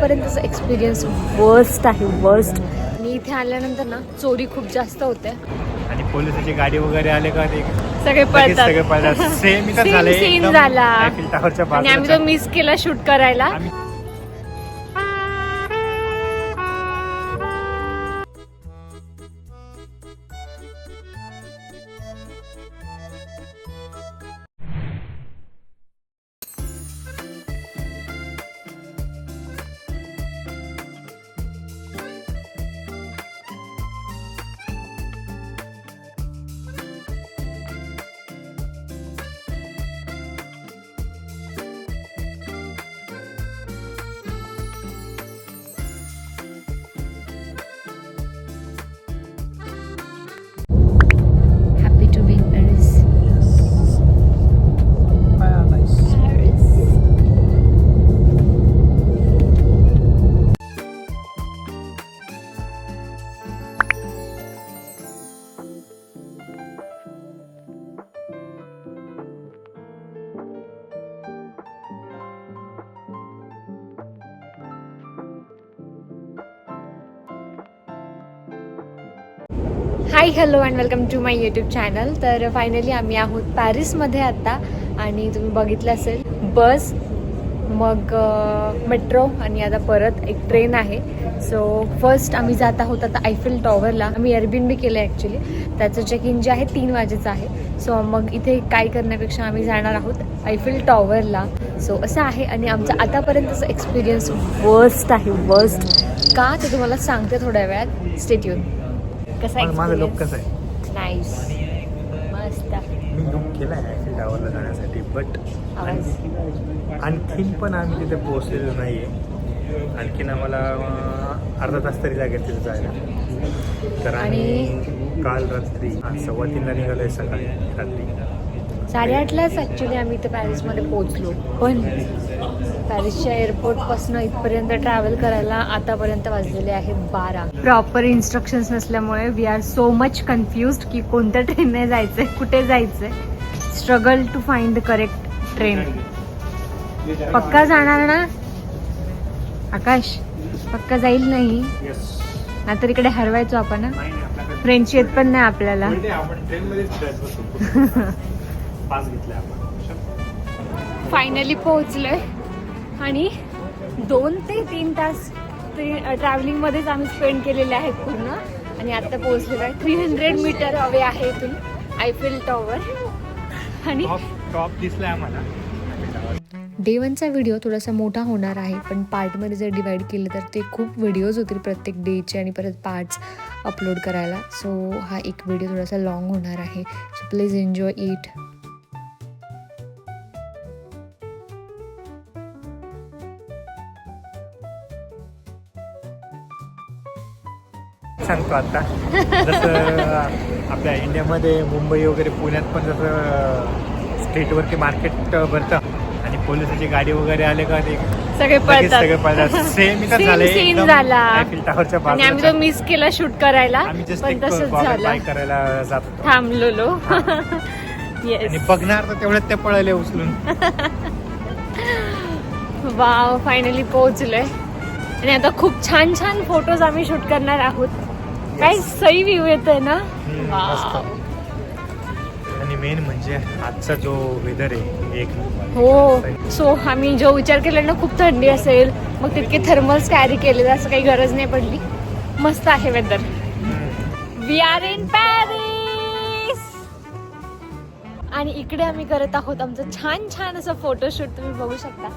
पर्यंतचा experience worst आहे, worst. आणि इथे आल्यानंतर ना चोरी खूप जास्त होते आणि पोलिसाची गाडी वगैरे आले का ते सगळे पळतात. सेम सीन झाला टावरच्या आणि आम्ही तो मिस केला शूट करायला. Hi hello and welcome to my YouTube channel. तर फायनली आम्ही आहोत पॅरिसमध्ये आत्ता. आणि तुम्ही बघितलं असेल बस, मग मेट्रो आणि आता परत एक ट्रेन आहे. सो फर्स्ट आम्ही जात आहोत आता आयफेल टॉवरला. आम्ही एअरबीएनबी केलं आहे ॲक्च्युली. त्याचं चेक इन जे आहे 3 वाजेचं आहे. सो मग इथे काय करण्यापेक्षा आम्ही जाणार आहोत आयफेल टॉवरला. सो असं आहे. आणि आमचा आतापर्यंतचा एक्सपिरियन्स वर्स्ट आहे, वर्स्ट. का ते तुम्हाला सांगते थोड्या वेळात. Stay tune. कसा माझा लुक कसा आहे? नाईस, मस्त. मी लुक केला आहे आयफेल टॉवरला जाण्यासाठी, बट आणखीन पण आम्ही तिथे पोहोचलेलो नाही आहे. आणखीन आम्हाला अर्धा तास तरी लागेल तिथे जायला. तर आम्ही काल रात्री 3:15 निघालो आहे, सकाळी रात्री 8:30लाच ॲक्च्युली आम्ही इथे पॅरिसमध्ये पोहोचलो. पण पॅरिसच्या एअरपोर्टपासून इथपर्यंत ट्रॅव्हल करायला आतापर्यंत वाजलेले आहेत 12. प्रॉपर इन्स्ट्रक्शन्स नसल्यामुळे we are so much confused की कोणत्या ट्रेनने जायचंय, कुठे जायचंय. Struggle to find the correct train. पक्का जाणार ना आकाश? पक्का जाईल नाही नाहीतर इकडे हरवायचो आपण. फ्रेंच येत पण नाही आपल्याला. फायनली पोहोचलोय आणि 2 ते 3 तास ट्रॅव्हलिंगमध्येच आम्ही स्पेंड केलेले आहेत पूर्ण. आणि आता पोहोचलेलो आहे. 300 मीटर अवे आहे इथून आयफेल टॉवर. आणि टॉप दिसलाय आम्हाला. डे 1चा व्हिडिओ थोडासा मोठा होणार आहे, पण पार्टमध्ये जर डिवाइड केलं तर ते खूप व्हिडिओज होतील प्रत्येक डेचे आणि परत पार्ट्स अपलोड करायला. सो हा एक व्हिडिओ थोडासा लॉंग होणार आहे. So please enjoy it. सांगतो आता जसं आपल्या इंडियामध्ये मुंबई वगैरे पुण्यात पण जसं स्ट्रीटवरती मार्केट भरतं आणि पोलिसाची गाडी वगैरे आले का ते सगळे पळतात. सेम सीन झाला आयफेल टावरच्या आणि आम्ही तो मिस केला शूट करायला. पण तसंच बाय करायला जात होतो. थांबलो. आणि बघणार तर तेवढ्यात ते पळाले उचलून. वाव, फायनली पोहोचलोय. आणि आता खूप छान छान फोटोज आम्ही शूट करणार आहोत. काय सही व्ह्यू येतोय ना. आणि मेन म्हणजे आजचा जो वेदर आहे एक. हो. सो आम्ही जो विचार केला ना खूप थंडी असेल मग तितके थर्मल्स कॅरी केले, असं काही गरज नाही पडली. मस्त आहे weather. We are in Paris. आणि इकडे आम्ही करत आहोत आमचं छान छान असं फोटोशूट. तुम्ही बघू शकता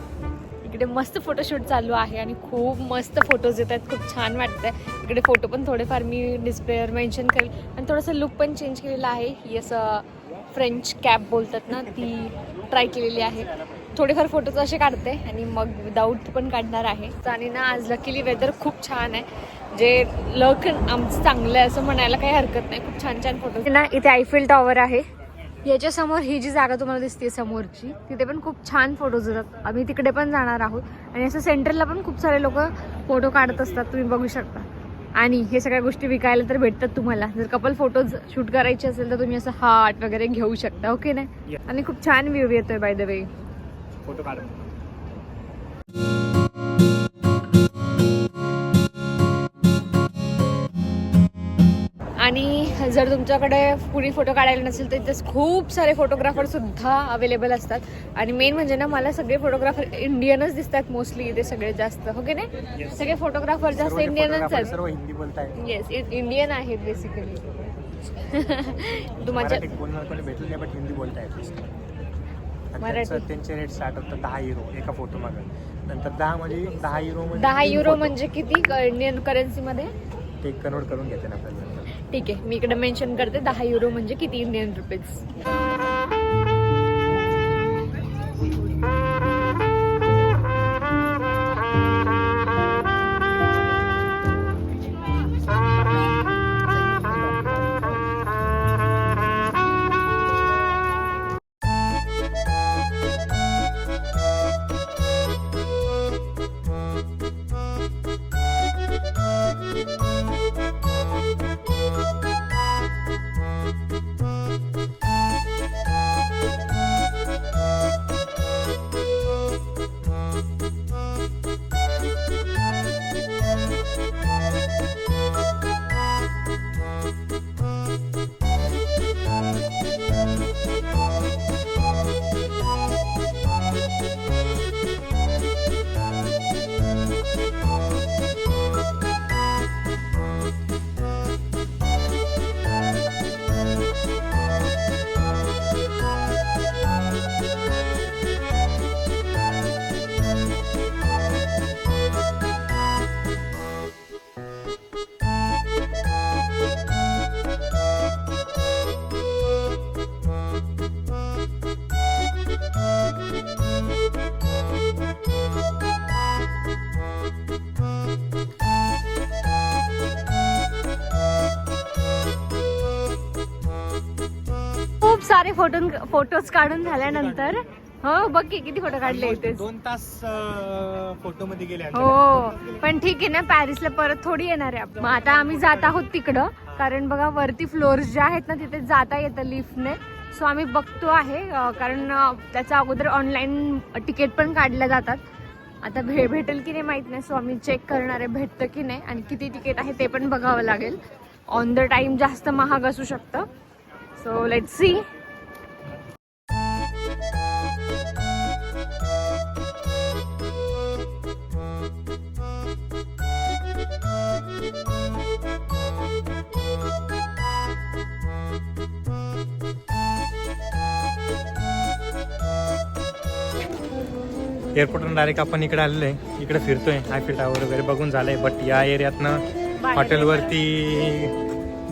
इकडे मस्त फोटोशूट चालू आहे आणि खूप मस्त फोटोज येत आहेत. खूप छान वाटतंय. इकडे फोटो पण थोडेफार मी डिस्प्लेवर मेन्शन करेल. आणि थोडंसं लुक पण चेंज केलेला आहे. ही असं फ्रेंच कॅप बोलतात ना, ती ट्राय केलेली आहे. थोडेफार फोटोज असे काढते आणि मग विदाऊट पण काढणार आहे. आणि ना आज लकीली वेदर खूप छान आहे. जे लक आमचं चांगलं आहे असं म्हणायला काही हरकत नाही. खूप छान छान फोटो ना. इथे आयफेल टॉवर आहे. याच्या समोर ही जी जागा तुम्हाला दिसते समोरची, तिथे पण खूप छान फोटोज येतात. आम्ही तिकडे पण जाणार आहोत. आणि असं सेंटरला पण खूप सारे लोक फोटो काढत असतात, तुम्ही बघू शकता. आणि हे सगळ्या गोष्टी विकायला तर भेटतात तुम्हाला. जर कपल फोटोज शूट करायचे असेल तर तुम्ही असं हार्ट वगैरे घेऊ शकता. ओके नाही. आणि खूप छान व्ह्यू येतोय बाय द वे. फोटो काढ. जर तुमच्याकडे कुणी फोटो काढायला नसेल तर इथेच खूप सारे फोटोग्राफर सुद्धा अवेलेबल असतात. आणि मेन म्हणजे ना मला सगळे फोटोग्राफर इंडियनच दिसतात मोस्टली इथे सगळे जास्त, हो की नाही? सगळे फोटोग्राफर जास्त इंडियनच आहेत. सर्व हिंदी बोलताय. येस, इंडियन आहेत बेसिकली. तुम्हाला भेटलं नाही, बट हिंदी बोलताय. मराठी. त्यांचे रेट स्टार्ट होतात 10 युरो एका फोटो मागे. नंतर 10 म्हणजे 10 युरो 10 युरो म्हणजे किती इंडियन करन्सी मध्ये? ते कन्वर्ट करून घेते ना आपल्याला. ठीक आहे, मी इकडे मेन्शन करते 10 युरो म्हणजे किती इंडियन रुपीज. खूप सारे फोटोज काढून झाल्यानंतर, हो बघ की किती फोटो काढले इथे. 2 तास फोटो मध्ये गेले. हो पण ठीक आहे ना, पॅरिसला परत थोडी येणार आहे आपण. मग आता आम्ही जात आहोत तिकडं, कारण बघा वरती फ्लोअर्स जे आहेत ना तिथे जाता येतं लिफ्टने. सो आम्ही बघतो आहे, कारण त्याच्या अगोदर ऑनलाईन तिकीट पण काढल्या जातात. आता भेटेल की नाही माहित नाही, सो आम्ही चेक करणार आहे भेटतं की नाही आणि किती तिकीट आहे ते पण बघावं लागेल. ऑन द टाइम जास्त महाग असू शकतं. So let's see. एअरपोर्टवरून डायरेक्ट आपण इकडे आलेलो आहे. इकडे फिरतोय, आयफेल टावर वगैरे बघून झालंय. बट या एरियातनं हॉटेलवरती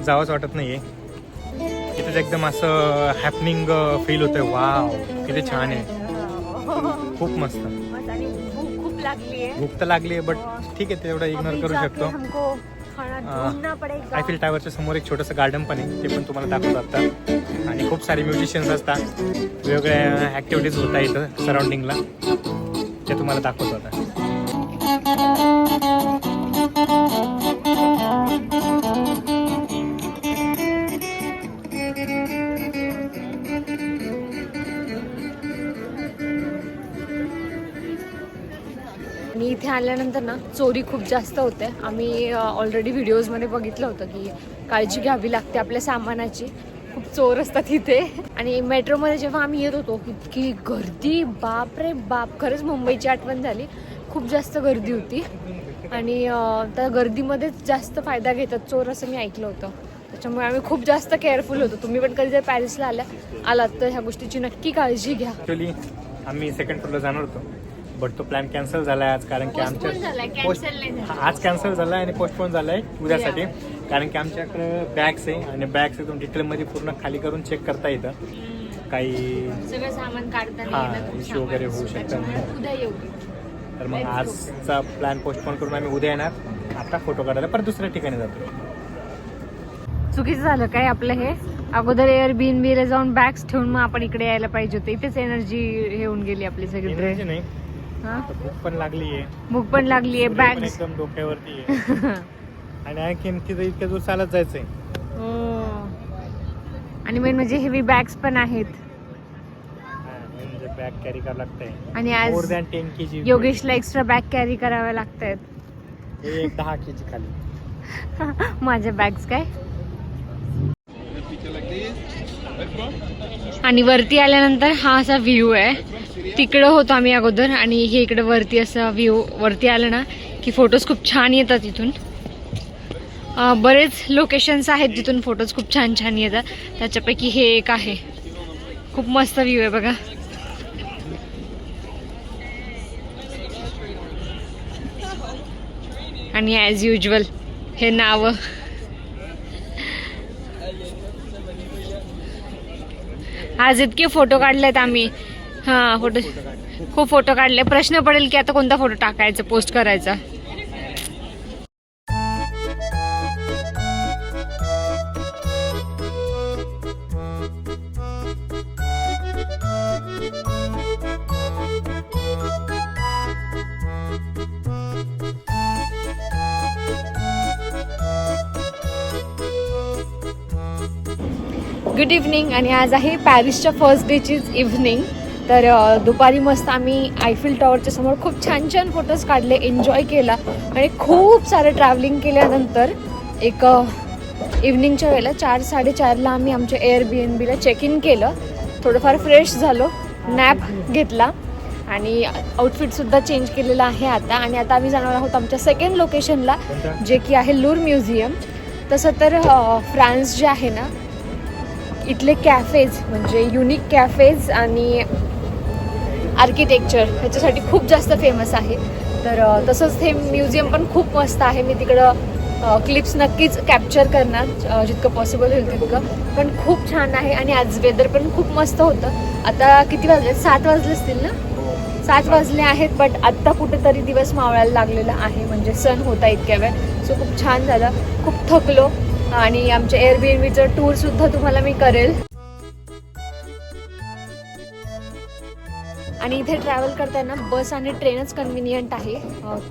जावंच वाटत नाहीये. इथेच एकदम असं हॅपनिंग फील होतंय. वाव किती छान आहे, खूप मस्त. खूप लागली आहे, भूक तर लागली आहे, बट ठीक आहे तेवढं इग्नोर करू शकतो. आयफेल टावरच्या समोर एक छोटंसं गार्डन पण आहे, ते पण तुम्हाला दाखवतो आता. आणि खूप सारे म्युझिशियन्स असतात, वेगवेगळ्या ॲक्टिव्हिटीज होतात इथं सराउंडिंगला, ते तुम्हाला दाखवतो आता. आणि इथे आल्यानंतर ना चोरी खूप जास्त होते. आम्ही ऑलरेडी व्हिडिओजमध्ये बघितलं होतं की काळजी घ्यावी लागते आपल्या सामानाची. खूप चोर असतात इथे. आणि मेट्रोमध्ये जेव्हा आम्ही येत होतो इतकी गर्दी, बाप रे बाप, खरंच मुंबईची आठवण झाली. खूप जास्त गर्दी होती आणि त्या गर्दीमध्येच जास्त फायदा घेतात चोर, असं मी ऐकलं होतं. त्याच्यामुळे आम्ही खूप जास्त केअरफुल होतो. तुम्ही पण कधी जर पॅरिसला आलात तर ह्या गोष्टीची नक्की काळजी घ्या. ॲक्च्युली आम्ही सेकंड फ्लोअरला जाणार होतो, बट तो प्लॅन कॅन्सल झाला आहे आज, कारण की आमच्या आज कॅन्सल झाला आहे आणि पोस्टपोन झाला आहे उद्यासाठी. कारण की आमच्याकडे बॅग्स आहे आणि बॅग्स एकदम डिटेलमध्ये पूर्ण खाली करून चेक करता येतं. काही सगळं सामान काढताना इश्यू वगैरे होऊ शकतात. उद्या येऊ. तर मग आजचा प्लॅन पोस्टपोन करून आम्ही उद्या येणार. आता फोटो काढायला परत दुसऱ्या ठिकाणी जातो. चुकीचं झालं काय आपलं हे. अगोदर एअरबीएनबीला जाऊन बॅग्स ठेवून मग आपण इकडे यायला पाहिजे होतं. इथेच एनर्जी हे होऊन गेली आपली सगळी. नाही, भूक पण लागली आहे, भूक पण लागली आहे, बॅग एकदम डोक्यावरती आहे. आणि आणखी तिथं इतक्या दूर चालत जायचंय. आणि मेन म्हणजे हेवी बॅग्स पण आहेत. म्हणजे बॅग कॅरी करावं लागतंय. आणि आज मोर दॅन 10 kg योगेशला एक्स्ट्रा बॅग कॅरी कराव्या लागतायत. एक 10 kg खाली. माझ्या बॅग्स काय आणि वरती आल्यानंतर हा असा व्ह्यू आहे. तिकडं होतो आम्ही अगोदर आणि हे इकडे वरती असा व्ह्यू. वरती आलं ना की फोटोज खूप छान येतात इथून. बरेच लोकेशन्स आहेत जिथून फोटोज खूप छान छान येतात. त्याच्यापैकी हे एक आहे. खूप मस्त व्ह्यू आहे बघा. आणि ॲज युजल हे नाव. आज इतके फोटो काढलेत आम्ही. हा खूप फोटो काढले. प्रश्न पडेल की आता कोणता फोटो टाकायचा, पोस्ट करायचा. Good evening. आणि आज आहे पॅरिसच्या फर्स्ट डेचीच इव्हनिंग. तर दुपारी मस्त आम्ही आयफिल टॉवरच्या समोर खूप छान छान फोटोज काढले, एन्जॉय केला. आणि खूप सारं ट्रॅव्हलिंग केल्यानंतर एक इव्हनिंगच्या वेळेला 4-4:30ला आम्ही आमच्या Airbnbला चेक इन केलं. थोडंफार फ्रेश झालो, नॅप घेतला आणि आउटफिटसुद्धा चेंज केलेला आहे आता. आणि आता आम्ही जाणार आहोत आमच्या सेकंड लोकेशनला, जे की आहे लूर म्युझियम. तसं तर फ्रान्स जे आहे ना, इथले कॅफेज म्हणजे युनिक कॅफेज आणि आर्किटेक्चर ह्याच्यासाठी खूप जास्त फेमस आहे. तर तसंच हे म्युझियम पण खूप मस्त आहे. मी तिकडं क्लिप्स नक्कीच कॅप्चर करणार जितकं पॉसिबल होईल तितकं. पण खूप छान आहे. आणि आज वेदर पण खूप मस्त होतं. आता किती वाजले? 7 वाजले असतील ना? 7 वाजले आहेत. बट आत्ता कुठेतरी दिवस मावळायला लागलेला आहे, म्हणजे सण होता इतक्या वेळ. सो खूप छान झालं. खूप थकलो. आणि आमच्या Airbnbचं टूरसुद्धा तुम्हाला मी करेल. आणि इथे ट्रॅव्हल करताना बस आणि ट्रेनच कन्व्हिनियंट आहे.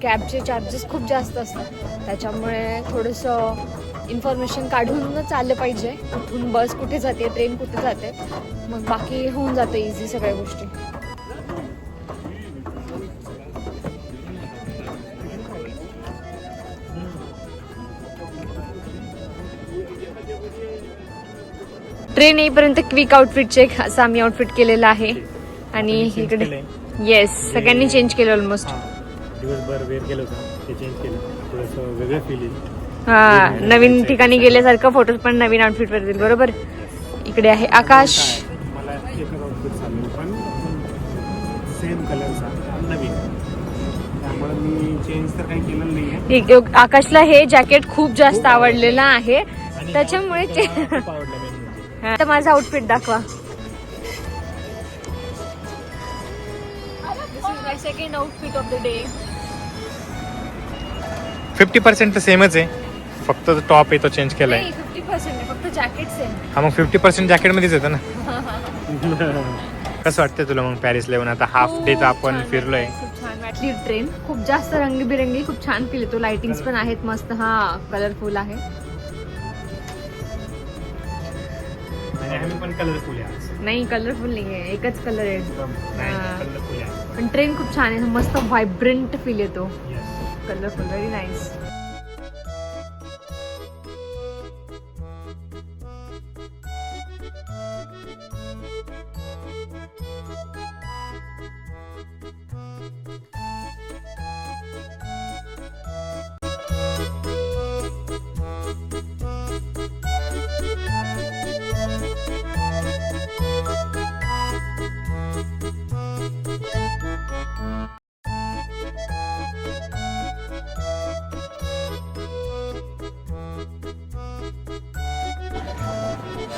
कॅबचे चार्जेस खूप जास्त असतात, त्याच्यामुळे थोडंसं इन्फॉर्मेशन काढून चाललं पाहिजे. कुठून बस कुठे जाते, ट्रेन कुठे जाते, मग बाकी होऊन जातं इझी सगळ्या गोष्टी. ट्रेन येईपर्यंत क्विक आउटफिट चेक असं आम्ही आउटफिट केलेलं आहे. आणि इकडे येस सगळ्यांनी चेंज केलं ऑलमोस्ट. दिवसभर वेअर केलं होतं, ते चेंज केलं, थोडंसं वेगळं फील येईल. हा, नवीन ठिकाणी गेल्यासारखं फोटोज पण नवीन आउटफिट वर येतील. बरोबर. इकडे आहे आकाश. मला एकच आउटफिट चालू पण सेम कलरचा नवीन, त्यामुळे मी चेंज तर काही केलेलं नाहीये. आकाशला हे जॅकेट खूप जास्त आवडलेलं आहे, त्याच्यामुळे आता माझा आउटफिट दाखवा. My second outfit of the day. 50% तर सेमच आहे, फक्त टॉप आहे तो चेंज केलाय. 50% फक्त जॅकेट सेम. हा, मग 50% जॅकेट मध्येच येतं ना. कसं वाटतंय तुला मग पॅरिसला येऊन? आता हाफ डे तर आपण फिरलोय. खूप छान वाटली ट्रेन. खूप जास्त रंगीबिरंगी, खूप छान फील येतो. लाइटिंग्स पण आहेत मस्त. हा, कलरफुल आहे. पण कलरफुल आहे. नाही, कलरफुल नाही आहे, एकच कलर आहे. कलरफुल आहे. पण ट्रेन खूप छान आहे, मस्त व्हायब्रंट फील येतो. Colourful, very nice.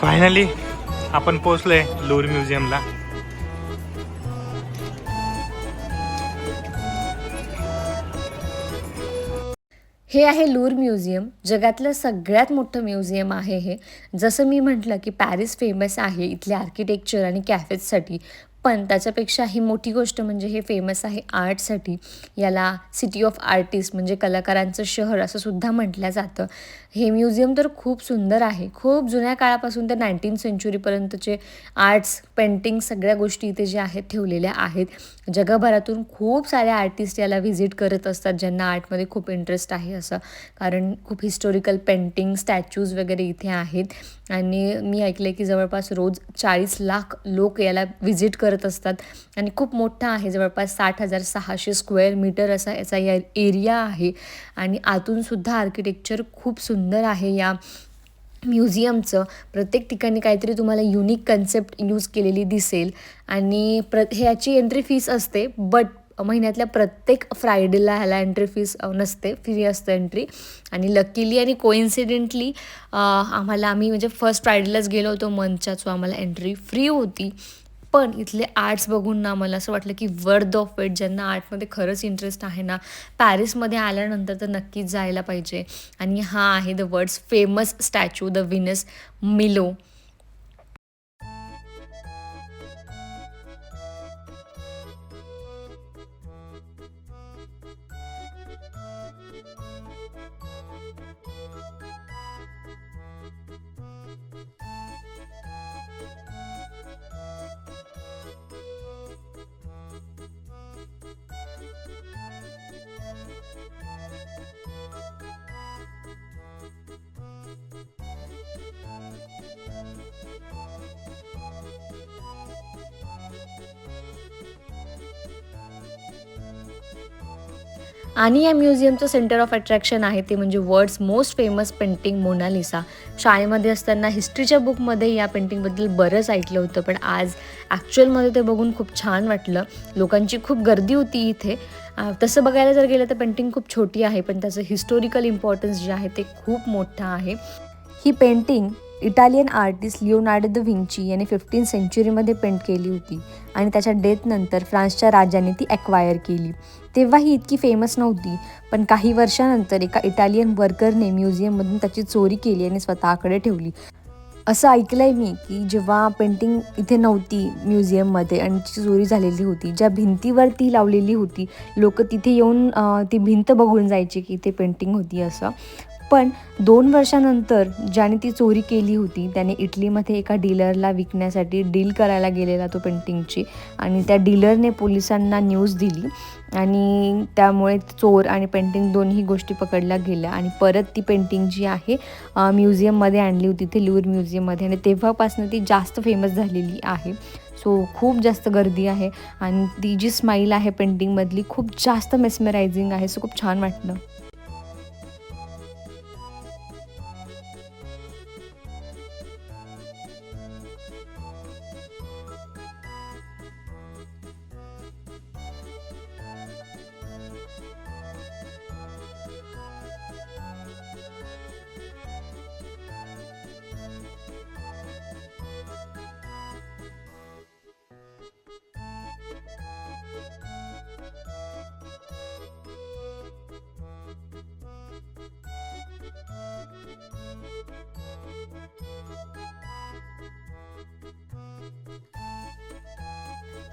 फायनली आपण पोहोचलोय लूर म्युझियमला. हे आहे लूर म्युझियम. जगातलं सगळ्यात मोठं म्युझियम आहे हे. जसं मी म्हटलं की पॅरिस फेमस आहे इथल्या आर्किटेक्चर आणि कॅफेजसाठी, पण त्याच्यापेक्षा ही मोठी गोष्ट म्हणजे हे फेमस आहे आर्टसाठी. याला सिटी ऑफ आर्टिस्ट म्हणजे कलाकारांचं शहर असं सुद्धा म्हटलं जातं. हे म्युझियम तर खूप सुंदर आहे. खूप जुन्या काळापासून ते 19th सेंचुरीपर्यंतचे आर्ट्स, पेंटिंग सगळ्या गोष्टी इथे ज्या आहेत ठेवलेल्या आहेत. जगभरातून खूप सारे आर्टिस्ट याला व्हिजिट करत असतात, ज्यांना आर्टमध्ये खूप इंटरेस्ट आहे असं. कारण खूप हिस्टोरिकल पेंटिंग, स्टॅच्यूज वगैरे इथे आहेत. आणि मी ऐकलं आहे की जवळपास रोज 40 लाख लोक याला व्हिजिट करत असतात. आणि खूप मोठा आहे, जवळपास 60,600 स्क्वेअर मीटर असा याचा या एरिया आहे. आणि आतूनसुद्धा आर्किटेक्चर खूप सुंदर आहे या म्युझियमचं. प्रत्येक ठिकाणी काहीतरी तुम्हाला युनिक कन्सेप्ट यूज केलेली दिसेल. आणि ह्याची एंट्री फीस असते, बट महिन्यातल्या प्रत्येक फ्रायडेला ह्याला एंट्री फीस नसते, फ्री असतं एंट्री. आणि लकीली आणि कोइन्सिडेंटली आम्ही म्हणजे फर्स्ट फ्रायडेलाच गेलो होतो मंथच्या, सो आम्हाला एंट्री फ्री होती. पण इथले आर्ट्स बघून ना मला असं वाटलं की वर्थ ऑफ इट. ज्यांना आर्टमध्ये खरंच इंटरेस्ट आहे ना, पॅरिसमध्ये आल्यानंतर तर नक्कीच जायला पाहिजे. आणि हा आहे the world's famous statue, the Venus Milo. आणि या म्युझियमचं सेंटर ऑफ अट्रॅक्शन आहे ते म्हणजे world's most famous painting Mona Lisa. शाळेमध्ये असताना हिस्ट्रीच्या बुकमध्ये या पेंटिंगबद्दल बरंच ऐकलं होतं, पण आज ॲक्च्युअलमध्ये ते बघून खूप छान वाटलं. लोकांची खूप गर्दी होती इथे. तसं बघायला जर गेलं तर पेंटिंग खूप छोटी आहे, पण त्याचं हिस्टोरिकल इम्पॉर्टन्स जे आहे ते खूप मोठं आहे. ही painting Italian artist Leonardo da Vinci याने 15th सेंचुरीमध्ये पेंट केली होती. आणि त्याच्या डेथनंतर फ्रान्सच्या राजाने ती ॲक्वायर केली. तेव्हा ही इतकी फेमस नव्हती, पण काही वर्षानंतर एका इटालियन वर्करने म्युझियममधून त्याची चोरी केली आणि स्वतःकडे ठेवली. असं ऐकलं आहे मी की जेव्हा पेंटिंग इथे नव्हती म्युझियममध्ये आणि तिची चोरी झालेली होती, ज्या भिंतीवर ती लावलेली होती, लोक तिथे येऊन ती भिंत बघून जायची की इथे पेंटिंग होती असं. पण 2 वर्षानंतर ज्याने ती चोरी केली होती त्याने इटलीमध्ये एका डीलरला विकण्यासाठी डील करायला गेलेला तो पेंटिंगची. आणि त्या डीलरने पोलिसांना न्यूज दिली आणि त्यामुळे चोर आणि पेंटिंग दोन्ही गोष्टी पकडल्या गेल्या. आणि परत ती पेंटिंग जी आहे म्युझियममध्ये आणली होती, ते लूर म्युझियममध्ये. आणि तेव्हापासून ती जास्त फेमस झालेली आहे. सो खूप जास्त गर्दी आहे आणि ती जी स्माईल आहे पेंटिंगमधली खूप जास्त मेस्मरायझिंग आहे. सो खूप छान वाटलं.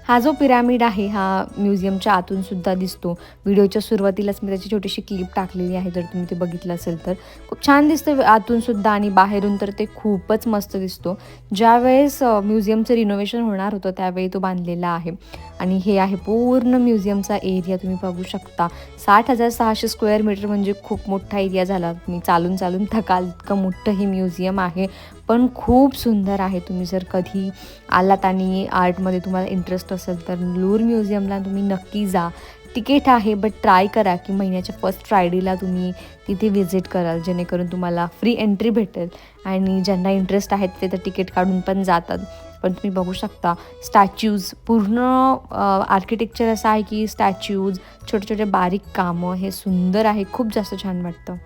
हा जो पिरामिड आहे हा म्युझियमच्या आतून सुद्धा दिसतो. व्हिडिओच्या सुरुवातीलाच मी त्याची छोटीशी क्लिप टाकलेली आहे, जर तुम्ही ते बघितलं असेल तर. खूप छान दिसतं आतून सुद्धा आणि बाहेरून तर ते खूपच मस्त दिसतो. ज्यावेळेस म्युझियमचं रिनोव्हेशन होणार होतं त्यावेळी तो बांधलेला आहे. आणि हे आहे पूर्ण म्युझियमचा एरिया, तुम्ही बघू शकता. 60,600 स्क्वेअर मीटर म्हणजे खूप मोठा एरिया झाला. तुम्ही चालून चालून थकाल, इतकं मोठं हे म्युझियम आहे, पण खूप सुंदर आहे. तुम्ही जर कधी आलात आणि आर्टमध्ये तुम्हाला इंटरेस्ट असेल तर लूर म्युझियमला तुम्ही नक्की जा. तिकीट आहे, बट ट्राय करा की महिन्याच्या फर्स्ट फ्रायडेला तुम्ही तिथे व्हिजिट कराल, जेणेकरून तुम्हाला फ्री एंट्री भेटेल. आणि ज्यांना इंटरेस्ट आहेत ते तर तिकीट काढून पण जातात. पण तुम्ही बघू शकता स्टॅच्यूज, पूर्ण आर्किटेक्चर असं आहे की स्टॅच्यूज, छोटे छोटे बारीक कामं, हे सुंदर आहे. खूप जास्त छान वाटतं.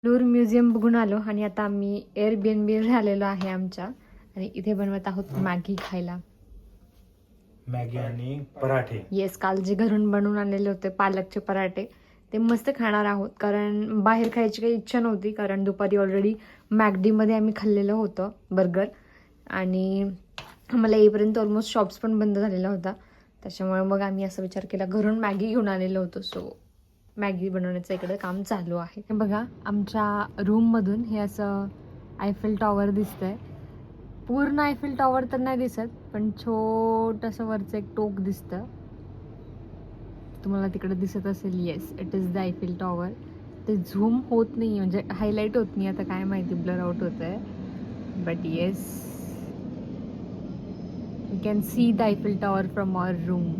लूर म्युझियम बघून आलो आणि आता आम्ही एअरबीएनबी राहिलेलो आहे आमच्या. आणि इथे बनवत आहोत मॅगी खायला. मॅगी आणि पराठे. येस, काल जे घरून बनवून आणलेले होते पालकचे पराठे ते मस्त खाणार आहोत, कारण बाहेर खायची काही इच्छा नव्हती, कारण दुपारी ऑलरेडी मॅगडीमध्ये आम्ही खाल्लेलं होतं बर्गर, आणि आम्हाला येईपर्यंत ऑलमोस्ट शॉप्स पण बंद झालेला होता. त्याच्यामुळे मग आम्ही असा विचार केला, घरून मॅगी घेऊन आलेलो होतो, सो मॅगी बनवण्याचं इकडे काम चालू आहे. हे बघा, आमच्या रूममधून हे असं आयफेल टॉवर दिसतंय. पूर्ण आयफेल टॉवर तर नाही दिसत, पण छोटंसं वरचं एक टोक दिसतं, तुम्हाला तिकडे दिसत असेल. Yes, it is the Eiffel tower. ते झूम होत नाही, म्हणजे हायलाईट होत नाही, आता काय माहिती, ब्लर आउट होत आहे. But yes, you can see the Eiffel Tower from our room.